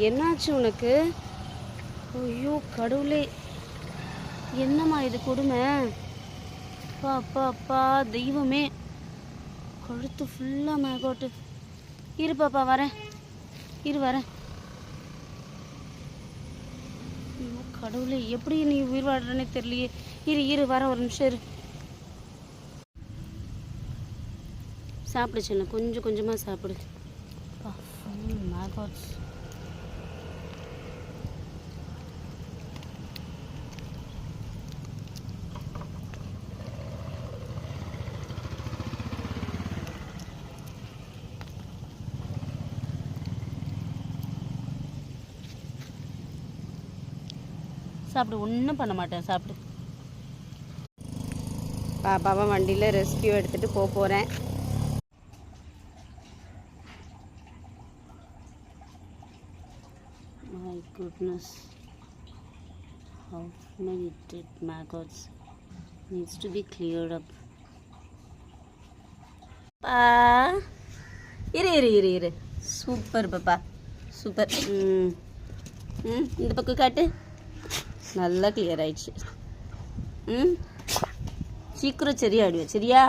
என்னாச்சு உனக்கு? ஐயோ கடவுளே, என்னம்மா இது கொடுமை! அப்பா அப்பா அப்பா தெய்வமே, கழுத்து ஃபுல்லாக மேகோட்டு. இரு பாப்பா வரேன், வரேன். ஐயோ கடவுளே, எப்படி நீ உயிர் வாடுறேன்னே தெரியலையே. இரு வரேன், ஒரு நிமிஷம் இரு. சாப்பிடு சின்ன, கொஞ்சம் கொஞ்சமாக சாப்பிடு. ஃபுல் மேகோட்ஸ். சாப்பிடு, ஒன்றும் பண்ண மாட்டேன், சாப்பிடு. பாப்பாவை வண்டியில் ரெஸ்கியூ எடுத்துகிட்டு போகிறேன். My goodness, how many dead maggots needs to be cleared up. இரு சூப்பர் பாப்பா, சூப்பர். இந்த பக்கம் காட்டு, நல்லா கிளியர் ஆயிடுச்சு. சீக்கிரம் சரியாயிடுவேன், சரியா?